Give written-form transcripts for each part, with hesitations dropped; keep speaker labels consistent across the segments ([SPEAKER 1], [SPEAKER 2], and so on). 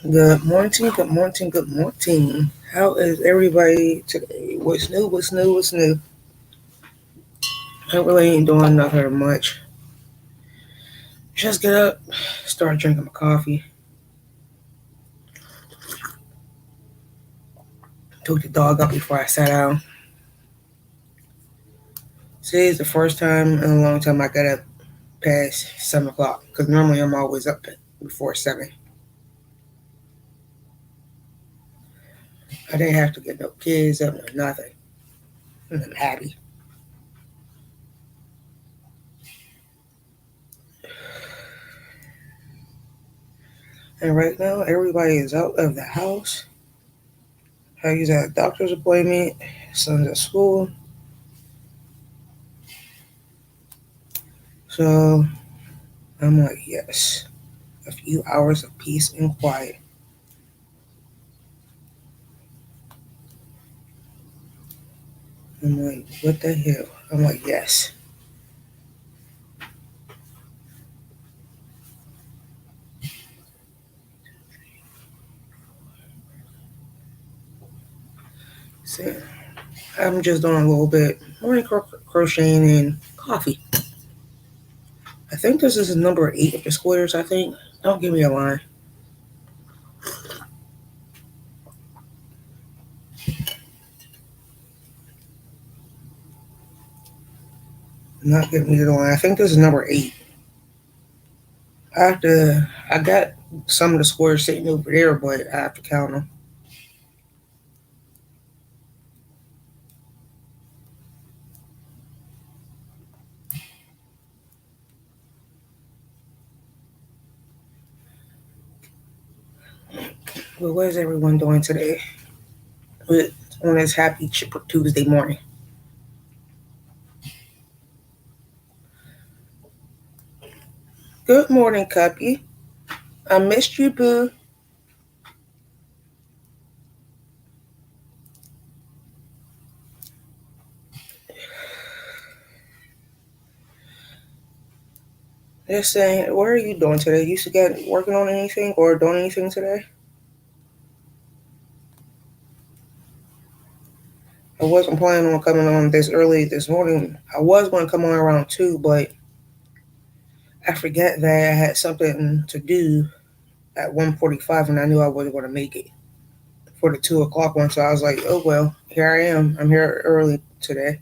[SPEAKER 1] Good morning, good morning, good morning. How is everybody today? What's new, what's new, what's new? I really ain't doing nothing much. Just get up, start drinking my coffee, took the dog up before I sat down. Today is the first time in a long time I got up past 7 o'clock, because normally I'm always up before 7. I didn't have to get no kids up, no nothing. And I'm happy. And right now, everybody is out of the house. I was at a doctor's appointment, son's at school. So I'm like, yes, a few hours of peace and quiet. I'm like, what the hell? I'm like, yes. So I'm just doing a little bit morning crocheting and coffee. I think this is number 8 of the squares, I think. Don't give me a line. Not giving me the line. I think this is number 8. I got some of the squares sitting over there, but I have to count them. But what is everyone doing today? With on this happy chipper Tuesday morning. Good morning, Cuppy. I missed you, boo. Just saying, what are you doing today? You still working on anything or doing anything today? I wasn't planning on coming on this early this morning. I was going to come on around 2, but I forgot that I had something to do at 1:45, and I knew I wasn't going to make it for the 2 o'clock one. So I was like, oh, well, here I am. I'm here early today.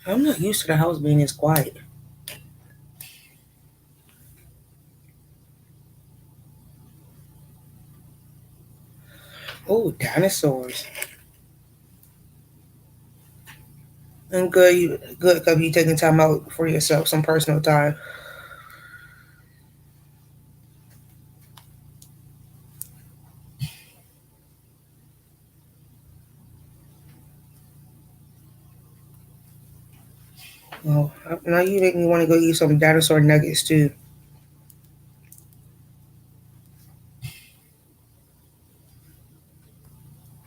[SPEAKER 1] I'm not used to the house being this quiet. Oh, dinosaurs. And good, good, because you taking time out for yourself, some personal time. Well, now you make me want to go eat some dinosaur nuggets too.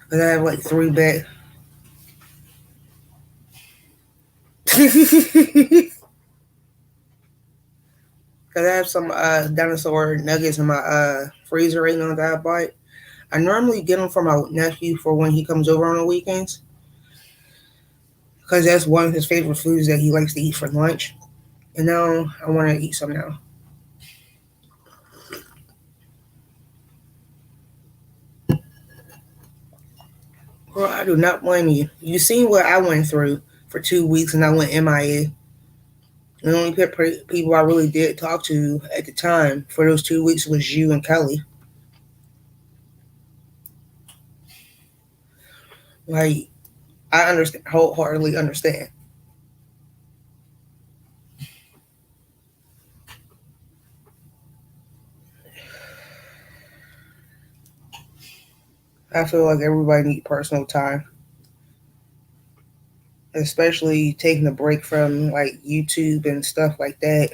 [SPEAKER 1] Because I have like 3 bags. Because I have some dinosaur nuggets in my freezer right now that I bought. I normally get them for my nephew for when he comes over on the weekends. Because that's one of his favorite foods that he likes to eat for lunch. And now I want to eat some now. Girl, I do not blame you. You seen what I went through for 2 weeks and I went MIA. The only people I really did talk to at the time for those 2 weeks was you and Kelly. Like, I understand, wholeheartedly understand. I feel like everybody needs personal time, especially taking a break from like YouTube and stuff like that.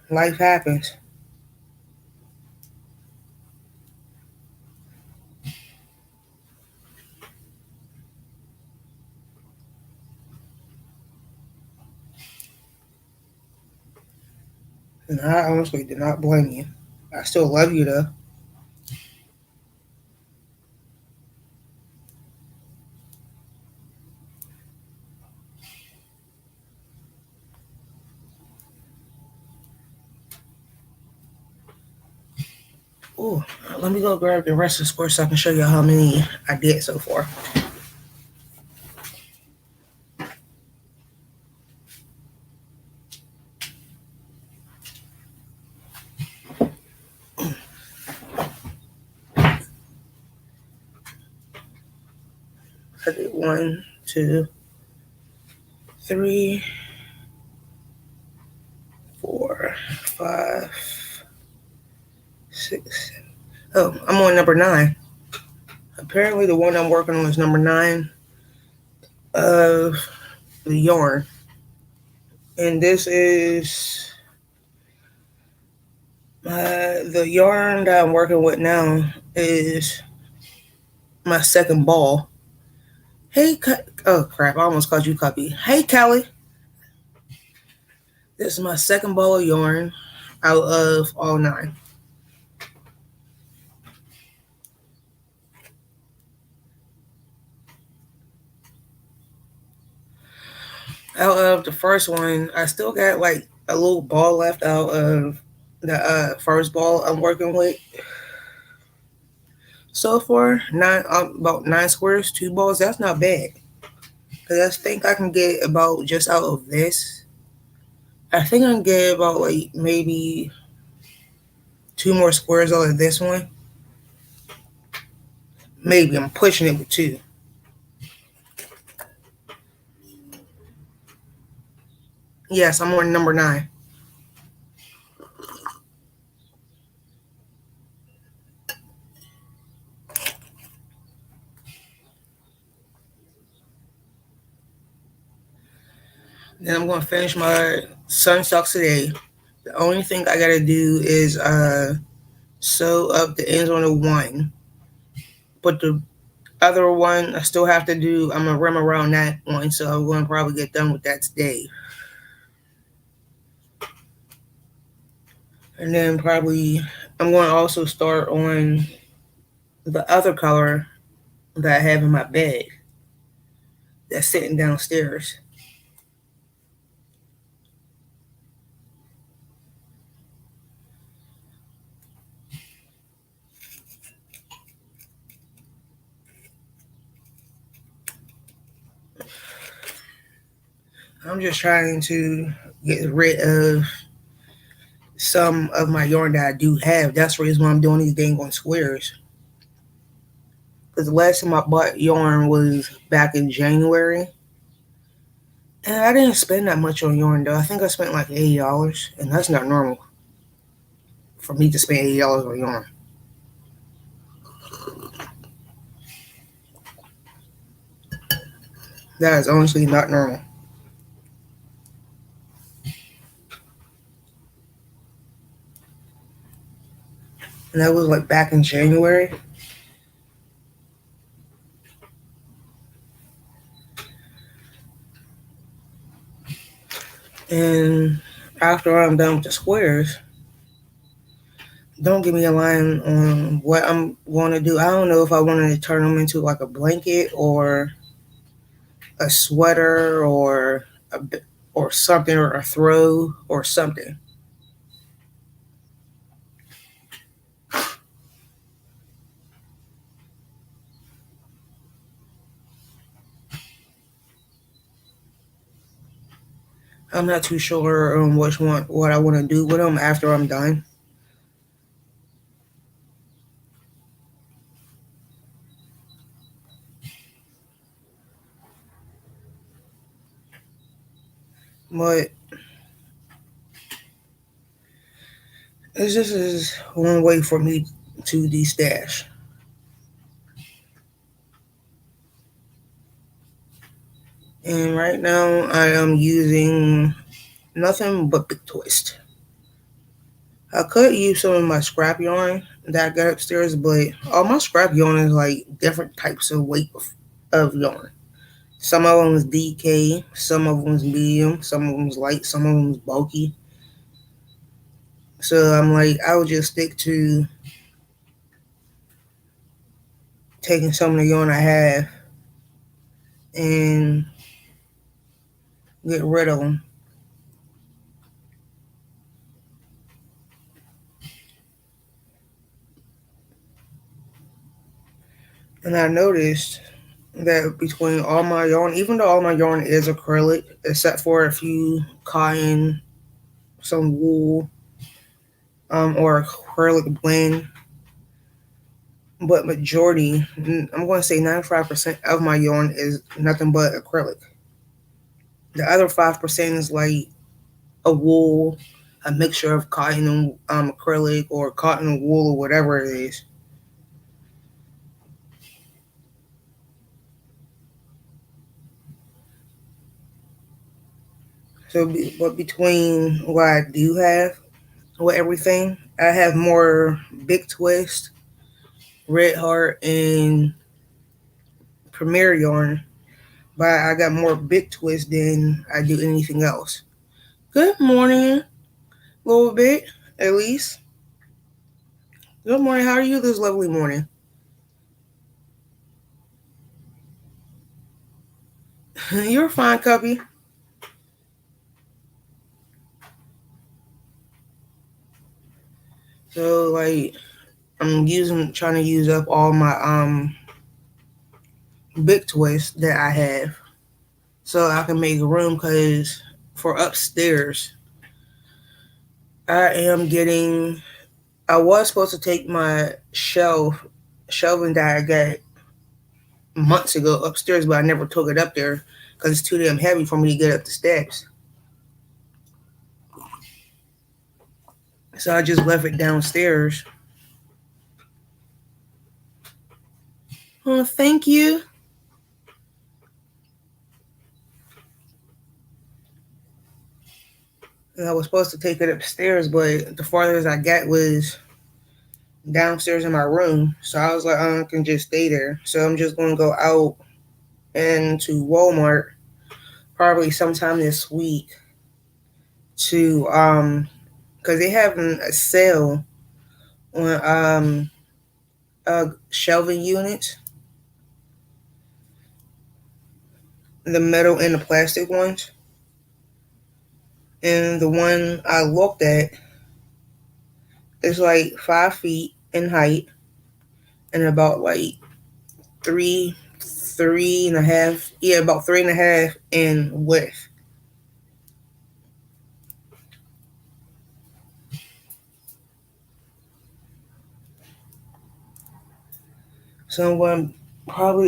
[SPEAKER 1] Life happens. And I honestly do not blame you. I still love you though. Ooh, let me go grab the rest of the sports so I can show you how many I did so far. I did 1, 2, 3, 4, 5, 6. Oh, I'm on number 9. Apparently, the one I'm working on is number 9 of the yarn. And this is the yarn that I'm working with now is my second ball. Hey, oh crap! I almost called you Cuppy. Hey, Kelly. This is my second ball of yarn out of all 9. Out of the first one, I still got like a little ball left out of the first ball I'm working with. So far, about 9 squares, 2 balls. That's not bad. Cause I think I can get about just out of this. I think I can get about like maybe 2 more squares out of this one. Maybe I'm pushing it with 2. Yes, I'm on number 9. Then I'm gonna finish my sun socks today. The only thing I gotta do is sew up the ends on the one, but the other one I still have to do. I'm gonna rim around that one, so I'm gonna probably get done with that today. And then probably I'm going to also start on the other color that I have in my bed that's sitting downstairs. I'm just trying to get rid of some of my yarn that I do have. That's the reason why I'm doing these dang on squares. Because the last time I bought yarn was back in January. And I didn't spend that much on yarn though. I think I spent like $80. And that's not normal for me to spend $80 on yarn. That is honestly not normal. And that was like back in January. And after I'm done with the squares, don't give me a line on what I'm going to do. I don't know if I wanted to turn them into like a blanket or a sweater or something or a throw or something. I'm not too sure on what I want to do with them after I'm done. But this is one way for me to de-stash. And right now I am using nothing but Big Twist. I could use some of my scrap yarn that I got upstairs, but all my scrap yarn is like different types of weight of yarn. Some of them is DK, some of them is medium, some of them is light, some of them is bulky. So I'm like, I would just stick to taking some of the yarn I have and get rid of them. And I noticed that between all my yarn, even though all my yarn is acrylic, except for a few cotton, some wool, or acrylic blend, but majority, I'm going to say 95% of my yarn is nothing but acrylic. The other 5% is like a wool, a mixture of cotton and acrylic, or cotton and wool, or whatever it is. So, but between what I do have with everything, I have more Big Twist, Red Heart, and Premier yarn. But I got more Big Twist than I do anything else. Good morning, a little bit, at least. Good morning. How are you this lovely morning? You're fine, Cubby. So like trying to use up all my Big Twist that I have, so I can make room. Cause for upstairs, I am getting. I was supposed to take my shelving that I got months ago upstairs, but I never took it up there because it's too damn heavy for me to get up the steps. So I just left it downstairs. Oh, thank you. And I was supposed to take it upstairs, but the farthest I got was downstairs in my room. So I was like, I can just stay there. So I'm just going to go out into Walmart probably sometime this week to because they having a sale on shelving units, the metal and the plastic ones. And the one I looked at is like 5 feet in height and about like three and a half, yeah, about three and a half in width. So I'm going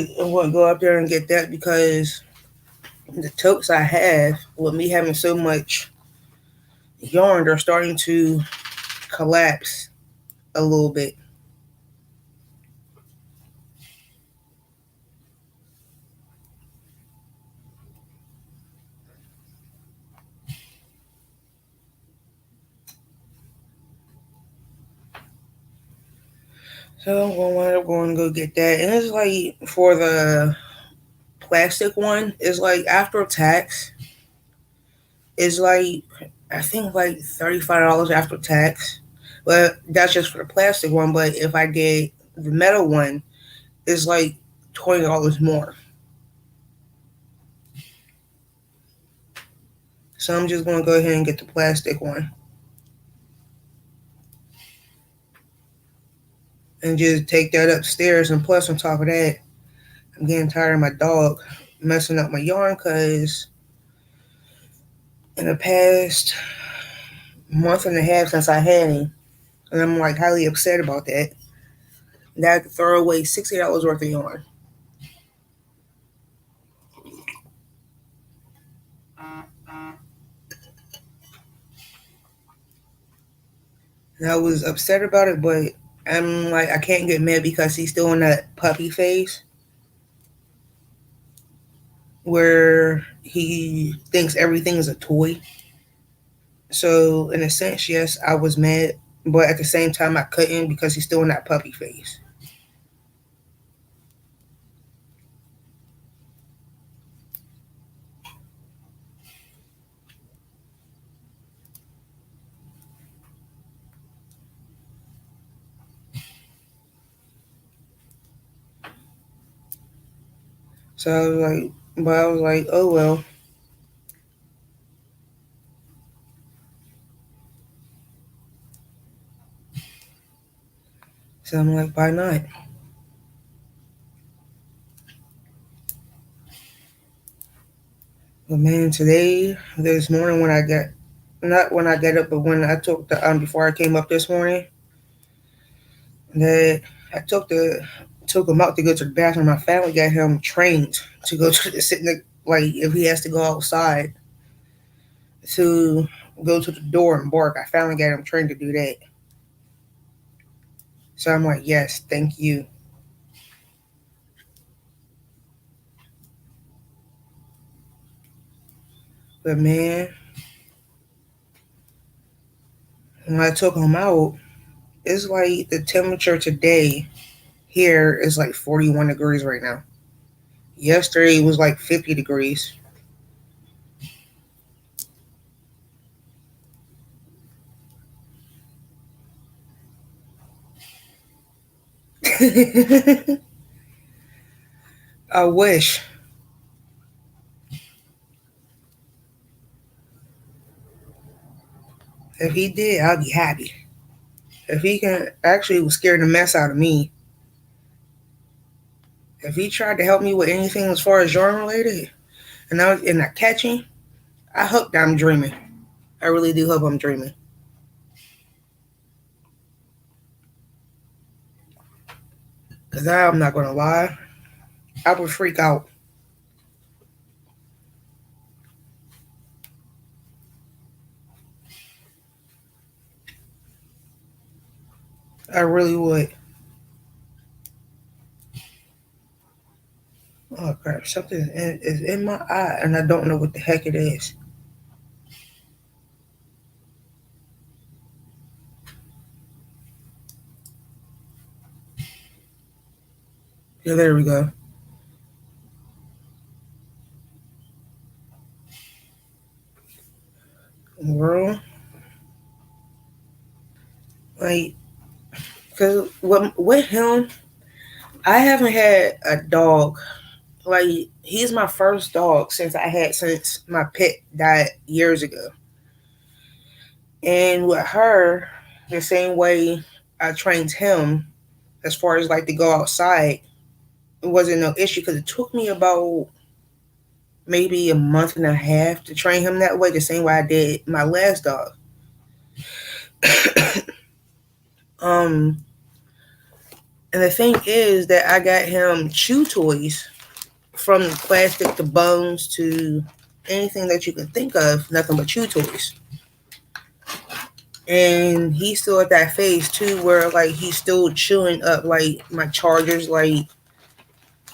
[SPEAKER 1] to go up there and get that because the totes I have, with me having so much yarn, they're starting to collapse a little bit. So I'm going to wind up going to go get that. And it's like for the plastic one, it's like after tax, it's like I think like $35 after tax. But that's just for the plastic one. But if I get the metal one, it's like $20 more. So I'm just gonna go ahead and get the plastic one and just take that upstairs. And plus, on top of that, I'm getting tired of my dog messing up my yarn because in the past month and a half since I had him, and I'm like highly upset about that. That I had to throw away $60 worth of yarn. And I was upset about it, but I'm like I can't get mad because he's still in that puppy phase where he thinks everything is a toy. So in a sense, yes, I was mad but at the same time I couldn't because he's still in that puppy phase. So I was like, oh well. So I'm like, why not? But man, this morning when I got, not when I get up, but when I took the before I came up this morning, that I took him out to go to the bathroom. My family got him trained to go to the sitting like if he has to go outside to go to the door and bark. I finally got him trained to do that. So I'm like, yes, thank you. But man, when I took him out, it's like the temperature today here is like 41 degrees right now. Yesterday it was like 50 degrees. I wish. If he did, I'd be happy. If he can, actually, it was scaring the mess out of me. If he tried to help me with anything as far as yarn related, and I was in that catching, I hope that I'm dreaming. I really do hope I'm dreaming. Cause I'm not gonna lie, I would freak out. I really would. Oh crap! Is in my eye, and I don't know what the heck it is. Yeah, there we go. World, like, cause with him, I haven't had a dog. Like, he's my first dog since my pet died years ago. And with her, the same way I trained him, as far as like to go outside, it wasn't no issue because it took me about maybe a month and a half to train him that way, the same way I did my last dog. um, and the thing is that I got him chew toys from plastic to bones to anything that you can think of, nothing but chew toys. And he's still at that phase too, where like he's still chewing up like my chargers. Like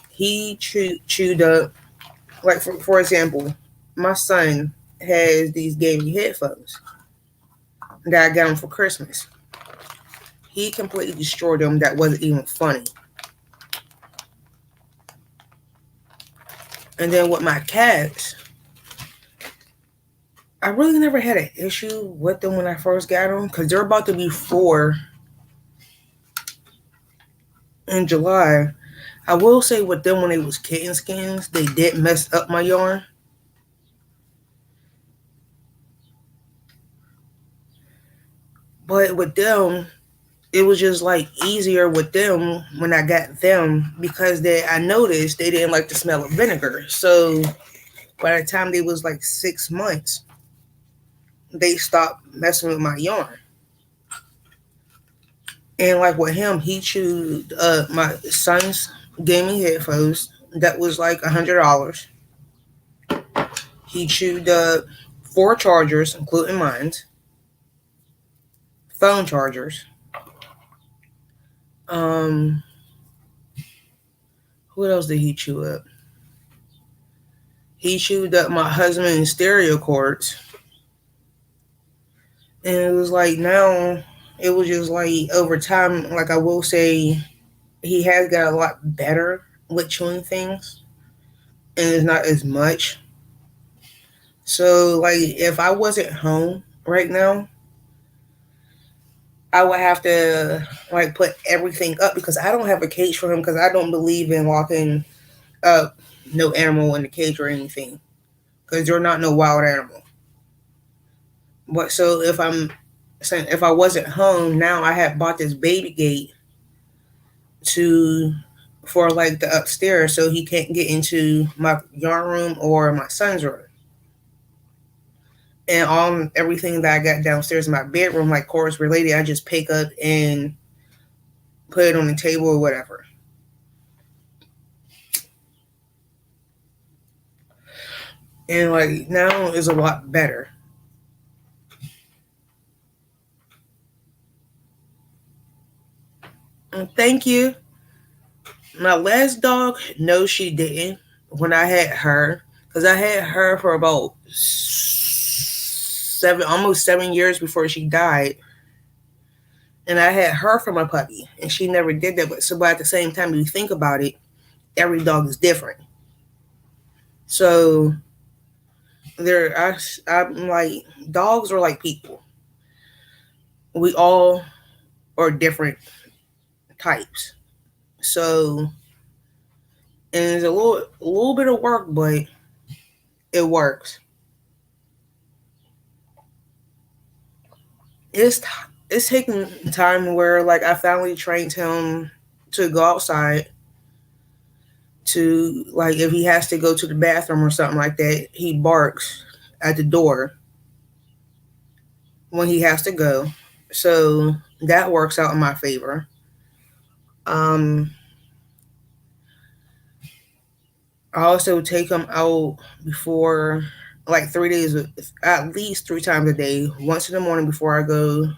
[SPEAKER 1] he chewed up, like for example, my son has these gaming headphones that I got him for Christmas. He completely destroyed them. That wasn't even funny. And then with my cats, I really never had an issue with them when I first got them because they're about to be 4 in July. I will say with them when they was kitten skins, they did mess up my yarn. But with them, it was just like easier with them when I got them because I noticed they didn't like the smell of vinegar. So by the time they was like 6 months, they stopped messing with my yarn. And like with him, he chewed my son's gaming headphones that was like $100. He chewed 4 chargers, including mine, phone chargers. Um, what else did he chew up? He chewed up my husband's stereo cords, and it was like now. It was just like over time, like I will say, he has got a lot better with chewing things, and it's not as much. So like if I wasn't home right now, I would have to like put everything up because I don't have a cage for him because I don't believe in locking up no animal in the cage or anything because they're not no wild animal. But so if I'm saying if I wasn't home now, I had bought this baby gate to for like the upstairs so he can't get into my yarn room or my son's room. And all everything that I got downstairs in my bedroom, like chorus related, I just pick up and put it on the table or whatever. And like now is a lot better. And thank you. My last dog, no, she didn't. When I had her, because I had her for about almost 7 years before she died, and I had her for my puppy, and she never did that. But at the same time, if you think about it, every dog is different. So I'm like dogs are like people. We all are different types. So and it's a little bit of work, but it works. It's it's taking time where like I finally trained him to go outside to like if he has to go to the bathroom or something like that, he barks at the door when he has to go. So that works out in my favor. Um, I also take him out before like 3 days, at least 3 times a day. Once in the morning before I go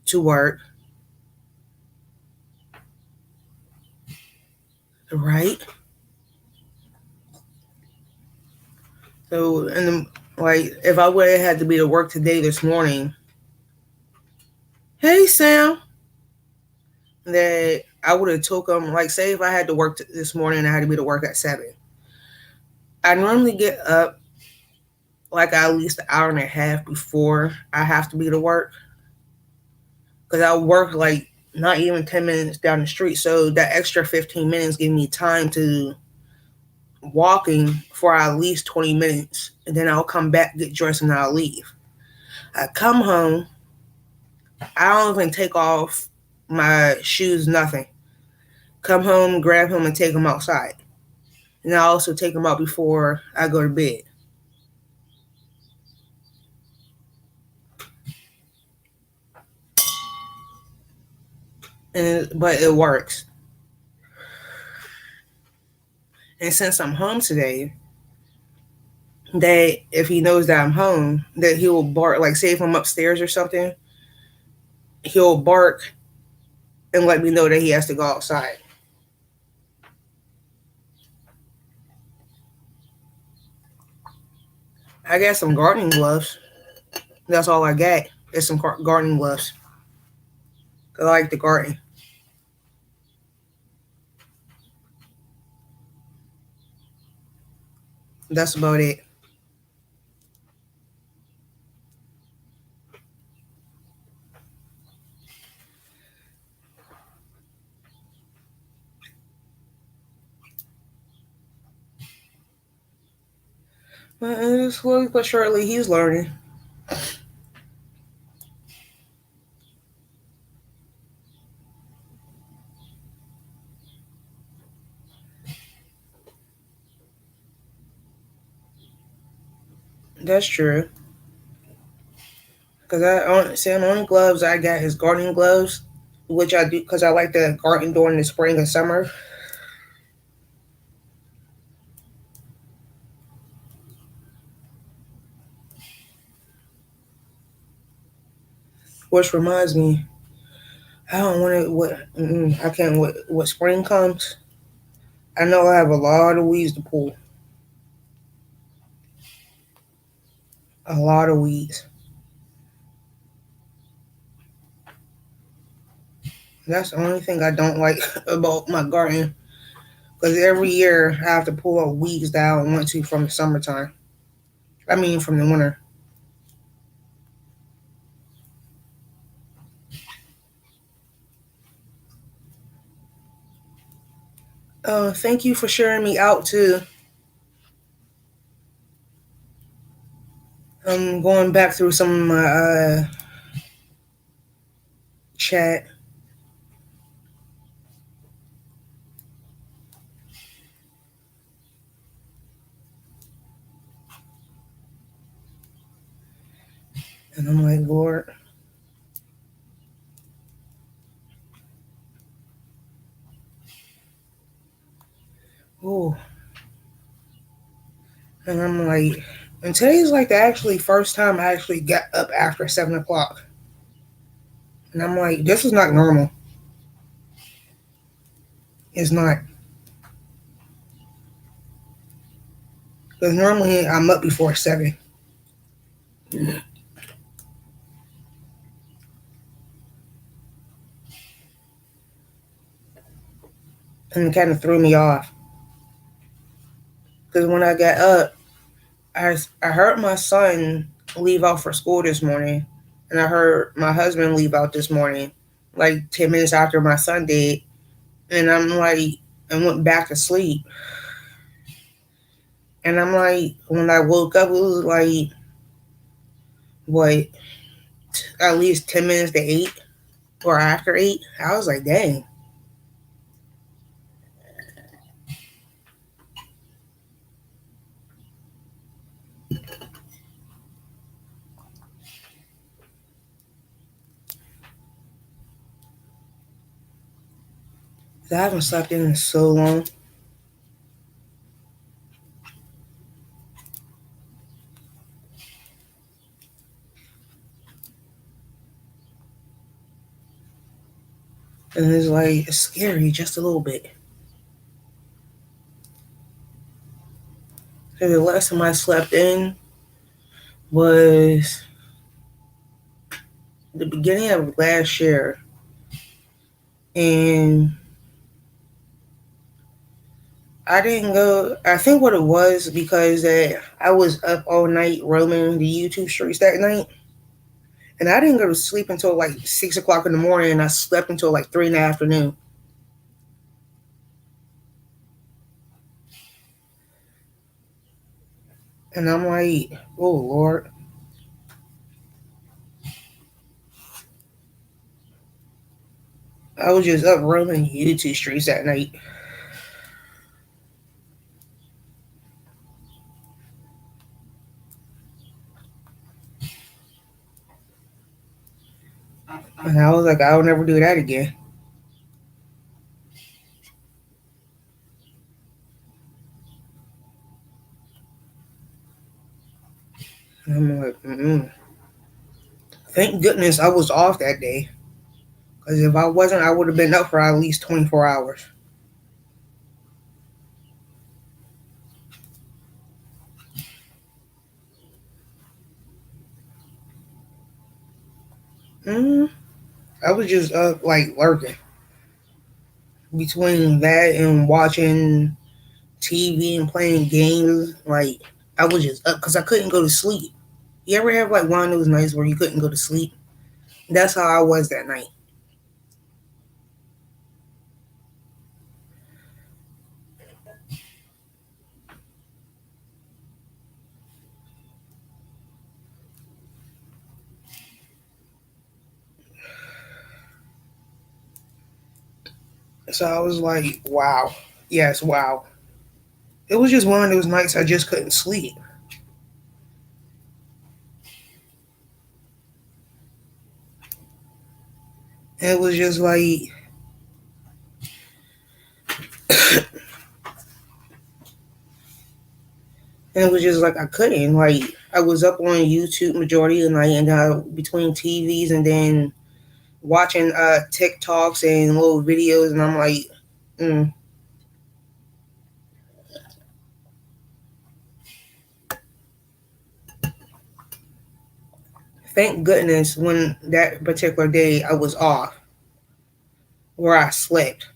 [SPEAKER 1] to work, right? So and like if I would have had to be to work today this morning, hey Sam, that I would have took him. Like say if I had to work this morning and I had to be to work at 7, I normally get up like at least an hour and a half before I have to be to work because I work like not even 10 minutes down the street. So that extra 15 minutes give me time to walking for at least 20 minutes, and then I'll come back, get dressed, and I'll leave. I come home. I don't even take off my shoes, nothing. Come home, grab him, and take him outside. And I also take him out before I go to bed. But it works. And since I'm home today, that if he knows that I'm home, that he will bark. Like say if I'm upstairs or something, he'll bark and let me know that he has to go outside. I got some gardening gloves. That's all I got. Is some gardening gloves. I like the garden. That's about it. But slowly but surely, he's learning. That's true. Cause the only gloves I got is gardening gloves, which I do because I like to garden during the spring and summer. Which reminds me, I don't want to. I can't. What spring comes, I know I have a lot of weeds to pull. A lot of weeds. That's the only thing I don't like about my garden. Because every year I have to pull out weeds that I don't want to from the summertime. I mean, from the winter. Thank you for sharing me out too. I'm going back through some of my chat, and I'm like, Lord, oh, and I'm like, and today's like the actually first time I actually got up after 7 o'clock, and I'm like, this is not normal. It's not, because normally I'm up before 7, and it kind of threw me off. Because when I got up, I heard my son leave out for school this morning, and I heard my husband leave out this morning, like 10 minutes after my son did, and I'm like, and went back to sleep. And I'm like, when I woke up, it was like, what, at least 10 minutes to 8 or after 8. I was like, dang. I haven't slept in so long. And it's like, it's scary just a little bit. So the last time I slept in was the beginning of last year. And I didn't go, I think what it was because I was up all night roaming the YouTube streets that night. And I didn't go to sleep until like 6 o'clock in the morning, and I slept until like 3 in the afternoon. And I'm like, oh Lord. I was just up roaming YouTube streets that night. And I was like, I'll never do that again. And I'm like, mm-mm. Thank goodness I was off that day. Because if I wasn't, I would have been up for at least 24 hours. Mm, I was just up, like, lurking. Between that and watching TV and playing games, like, I was just up because I couldn't go to sleep. You ever have, like, one of those nights where you couldn't go to sleep? That's how I was that night. So I was like, wow. Yes, wow. It was just one of those nights I just couldn't sleep. And it was just like, and it was just like I couldn't. Like I was up on YouTube majority of the night, and between TVs and then watching TikToks and little videos, and I'm like, mm. Thank goodness when that particular day I was off. where I slept.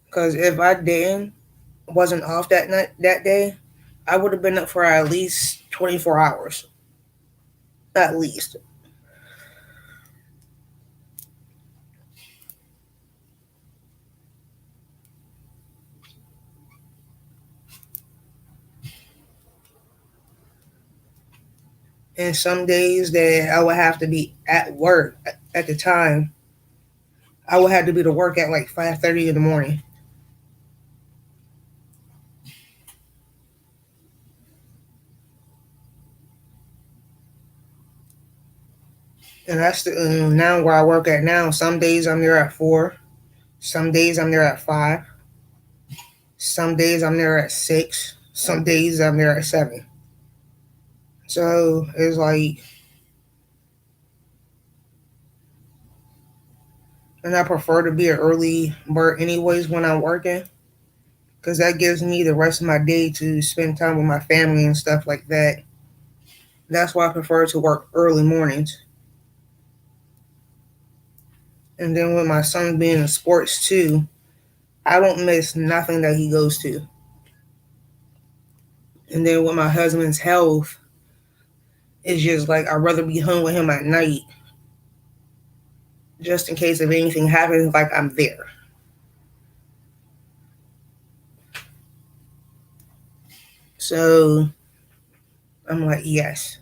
[SPEAKER 1] Because if I didn't, wasn't off that night, that day, I would have been up for at least 24 hours. At least. And some days that I would have to be at work at the time, I would have to be to work at like 5:30 in the morning. And that's now where I work at now. Some days I'm there at 4. Some days I'm there at 5. Some days I'm there at 6. Some days I'm there at 7. So it's like, and I prefer to be an early bird anyways when I'm working, because that gives me the rest of my day to spend time with my family and stuff like that. That's why I prefer to work early mornings. And then with my son being in sports too, I don't miss nothing that he goes to. And then with my husband's health, it's just like I'd rather be home with him at night, just in case if anything happens, like I'm there. So I'm like, yes.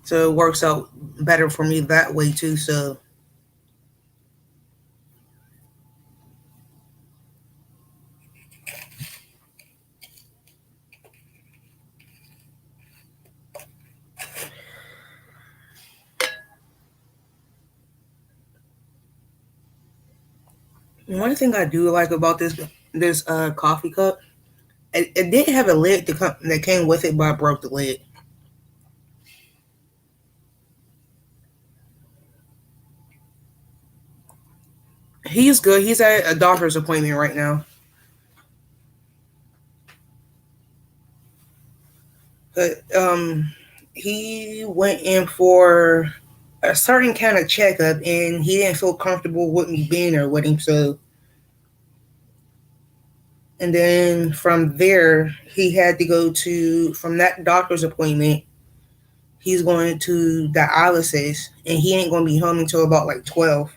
[SPEAKER 1] So it works out better for me that way too. So one thing I do like about this coffee cup, it did have a lid that came with it, but I broke the lid. He's good. He's at a doctor's appointment right now. But he went in for a certain kind of checkup, and he didn't feel comfortable with me being there with him. So, and then from there, he had to go to from that doctor's appointment. He's going to dialysis, and he ain't going to be home until about like 12.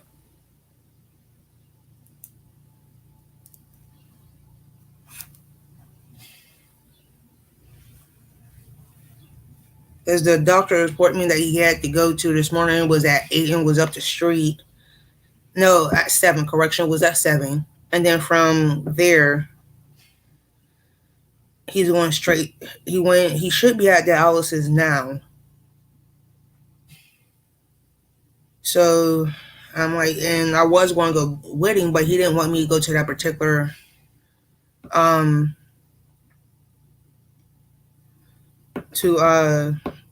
[SPEAKER 1] Because the doctor appointment that he had to go to this morning was at 8 and was up the street. No, at 7. Correction, was at 7. And then from there, he's going straight. He should be at dialysis now. So I'm like, and I was going to go with him, but he didn't want me to go to that particular um to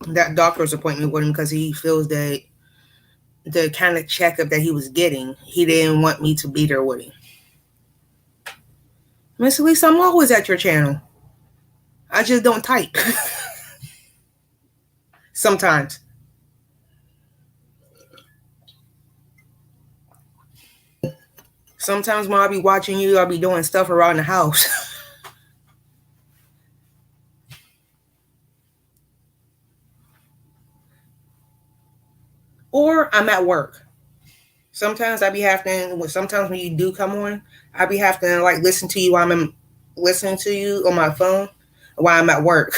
[SPEAKER 1] that doctor's appointment with him because he feels that the kind of checkup that he was getting, he didn't want me to be there with him. Miss Lisa, I'm always at your channel. I just don't type. Sometimes. Sometimes when I be watching you, I'll be doing stuff around the house. Or I'm at work. Sometimes I be having sometimes when you do come on, I be having to like listen to you while I'm listening to you on my phone while I'm at work.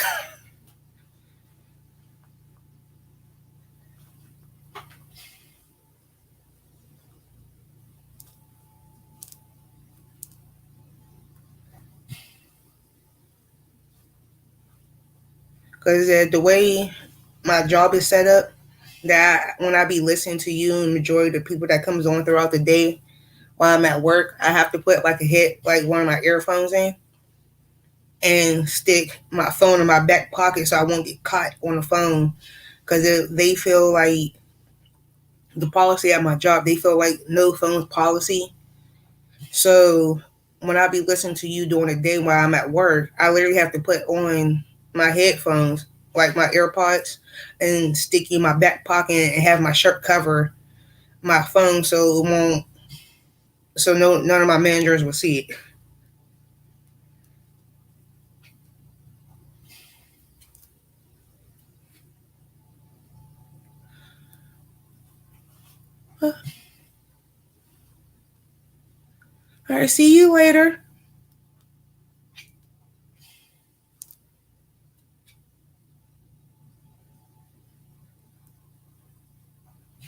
[SPEAKER 1] Because the way my job is set up, that when I be listening to you and majority of the people that comes on throughout the day while I'm at work, I have to put like a hit like one of my earphones in and stick my phone in my back pocket so I won't get caught on the phone. Because they feel like the policy at my job, they feel like no phones policy. So when I be listening to you during the day while I'm at work, I literally have to put on my headphones, like my AirPods, and stick in my back pocket and have my shirt cover my phone so it won't, so no none of my managers will see it. All right, see you later.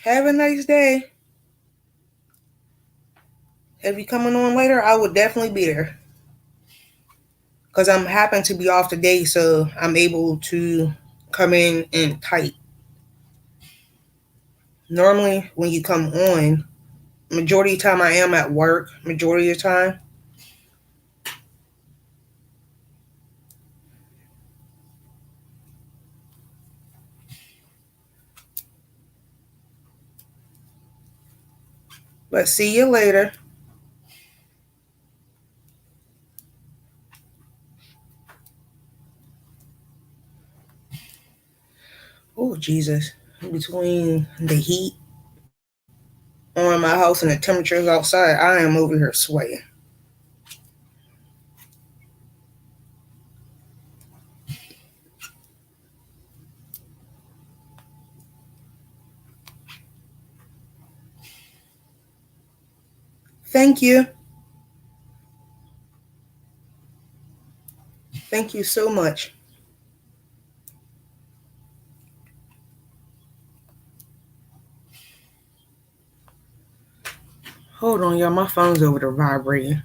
[SPEAKER 1] Have a nice day. If you coming on later, I will definitely be there because I'm happen to be off today, so I'm able to come in and type. Normally, when you come on, majority of the time I am at work. Majority of the time, but see you later. Oh Jesus! Between the heat on my house and the temperatures outside, I am over here sweating. Thank you. Thank you so much. Hold on, y'all. My phone's over there vibrating.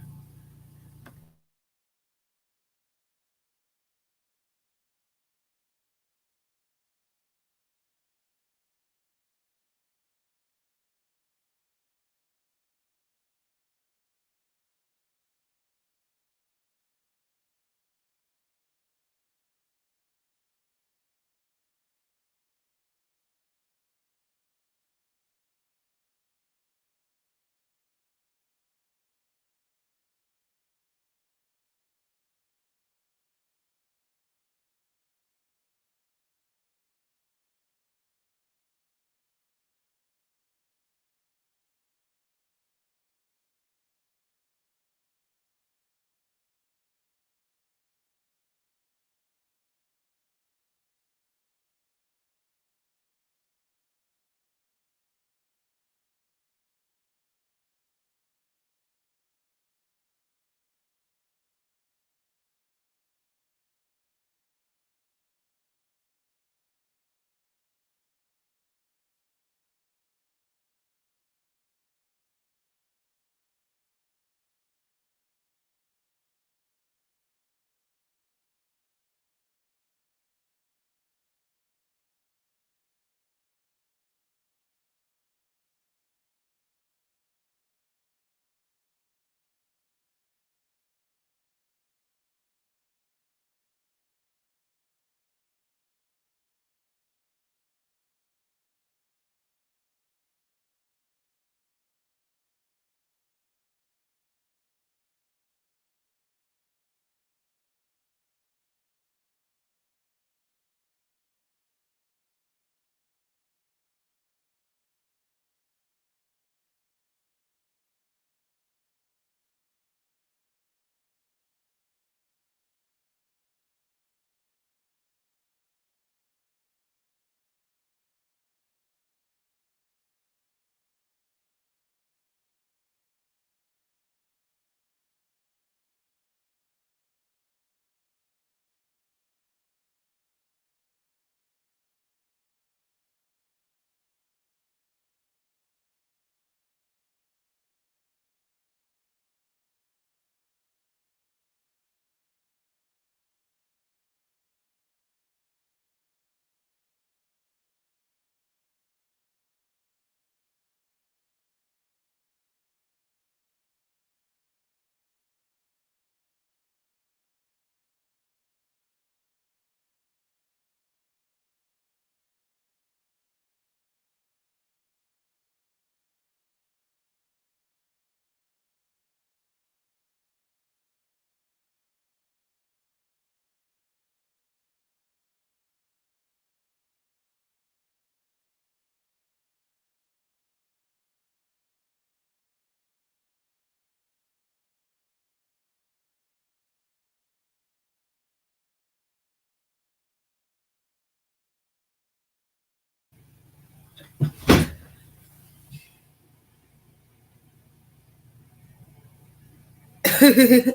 [SPEAKER 1] Okay,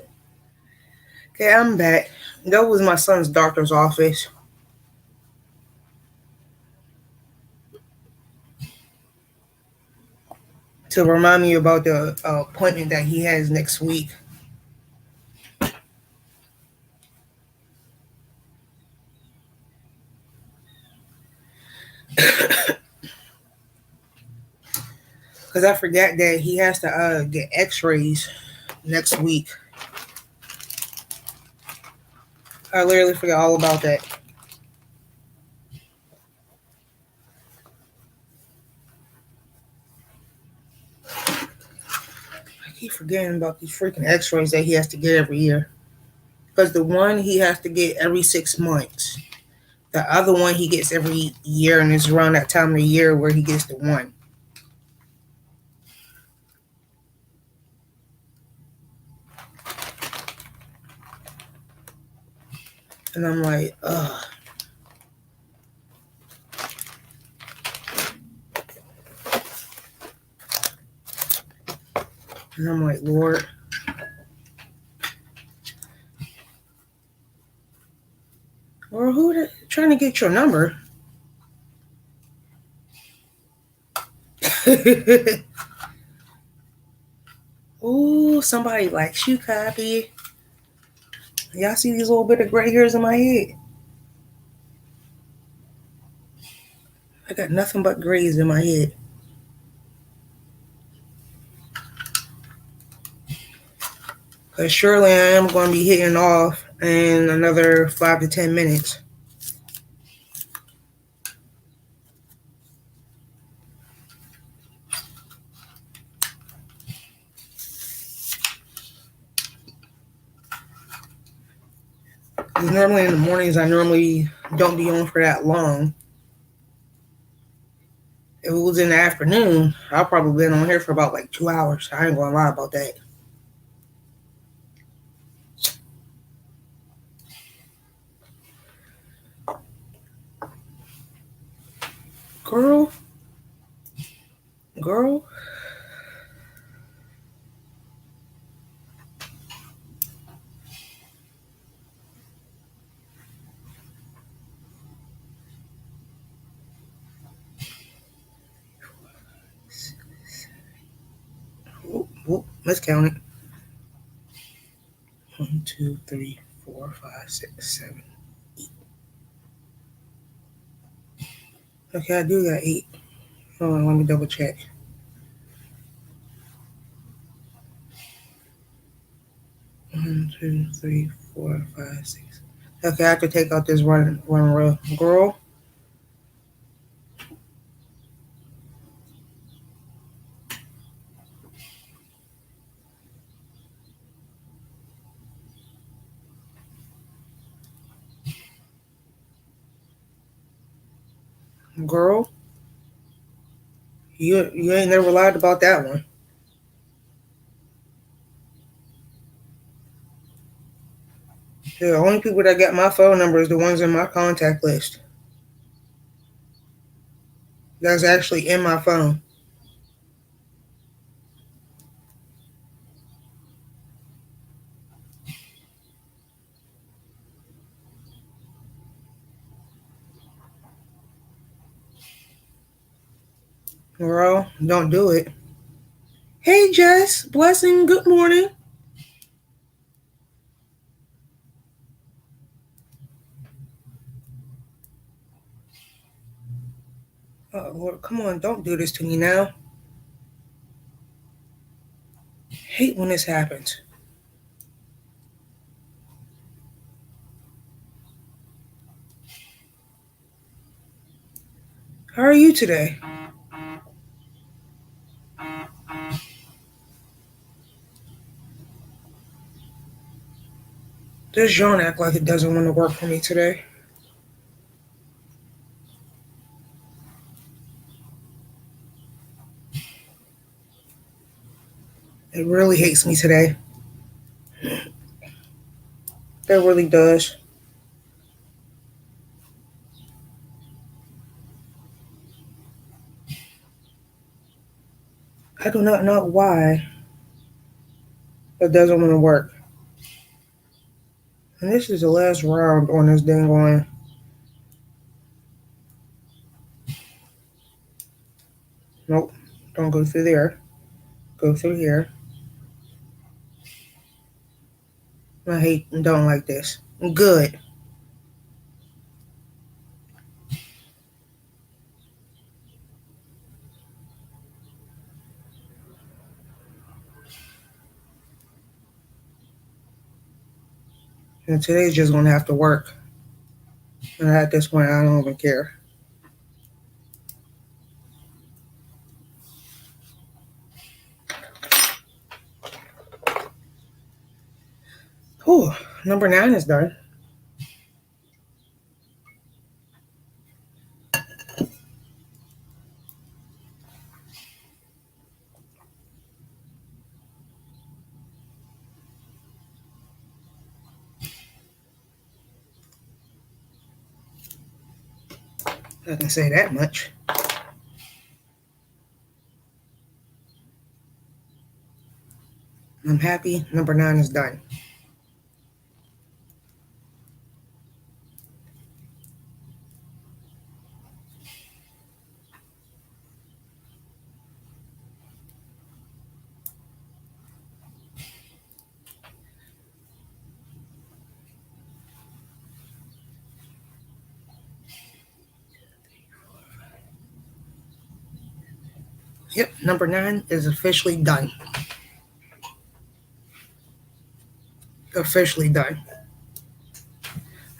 [SPEAKER 1] I'm back. That was my son's doctor's office to remind me about the appointment that he has next week. Because I forgot that he has to get X-rays next week. I literally forgot all about that. I keep forgetting about these freaking X-rays that he has to get every year. Because the one he has to get every 6 months. The other one he gets every year, and it's around that time of the year where he gets the one. And I'm like, ugh. And I'm like, Lord. Or who trying to get your number? Ooh, somebody likes you, copy. Y'all see these little bit of gray hairs in my head? I got nothing but grays in my head. Because surely I am going to be hitting off in another 5 to 10 minutes. Because normally in the mornings, I normally don't be on for that long. If it was in the afternoon, I'll probably been on here for about like 2 hours. I ain't going to lie about that. Girl, girl. Whoop, whoop. Let's count it. 1, 2, 3, 4, 5, 6, 7. Okay, I do got 8. Hold on, let me double check. 1, 2, 3, 4, 5, 6. Okay, I have to take out this one row. Girl, girl, you ain't never lied about that one. The only people that got my phone number is the ones in my contact list. That's actually in my phone. Girl, don't do it. Hey, Jess. Blessing. Good morning. Oh, Lord, come on. Don't do this to me now. Hate when this happens. How are you today? Does John act like it doesn't want to work for me today? It really hates me today. It really does. I do not know why. It doesn't want to work. And this is the last round on this dang one. Nope. Don't go through there. Go through here. I hate and don't like this. Good. And today's just gonna have to work. And at this point, I don't even care. Whew. Number 9 is done. I can say that much. I'm happy. Number 9 is done. Yep, number 9 is officially done. Officially done.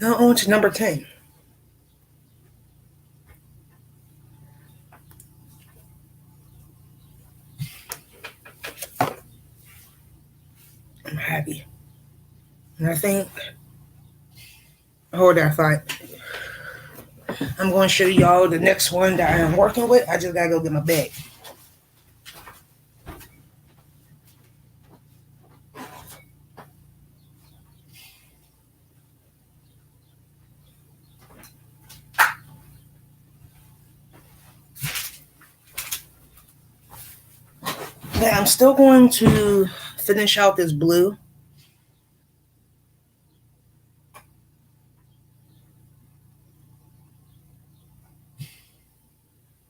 [SPEAKER 1] Now on to number 10. I'm happy. And I think, hold that thought. I'm going to show y'all the next one that I'm working with. I just got to go get my bag. Yeah, I'm still going to finish out this blue.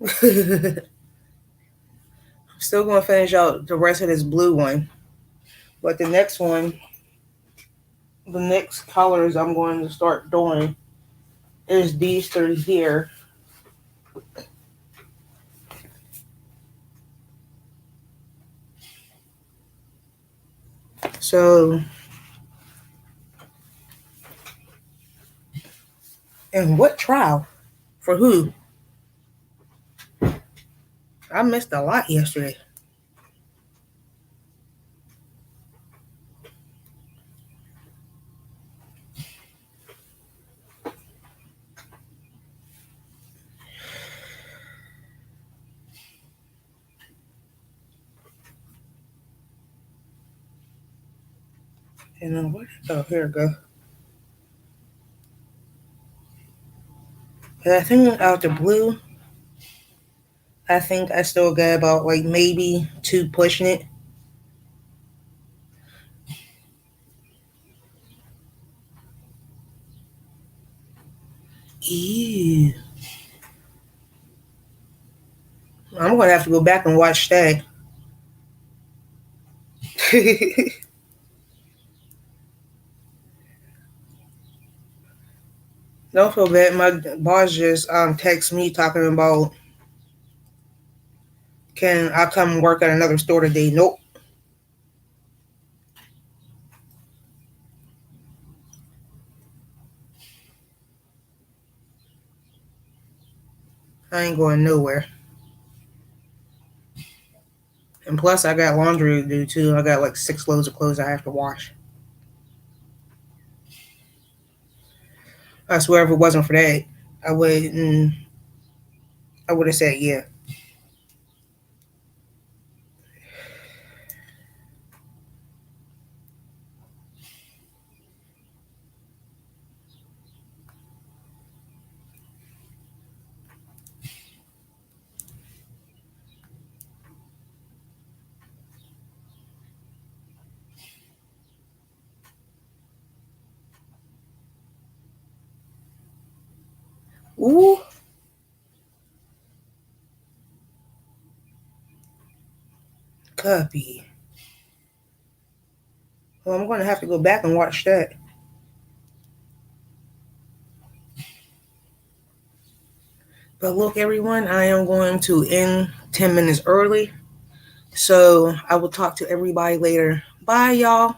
[SPEAKER 1] I'm still going to finish out the rest of this blue one. But the next one, the next colors I'm going to start doing is these three here. So, and what trial? For who? I missed a lot yesterday. And then what? Oh, here we go. And I think out the blue, I think I still got about like maybe 2 pushing it. Ew. I'm gonna have to go back and watch that. Don't feel bad. My boss just text me talking about, can I come work at another store today? Nope. I ain't going nowhere. And plus, I got laundry to do too. I got like 6 loads of clothes I have to wash. I swear, if it wasn't for that, I would. I would have said yeah. Ooh, copy. Well, I'm going to have to go back and watch that. But look, everyone, I am going to end 10 minutes early. So I will talk to everybody later. Bye, y'all.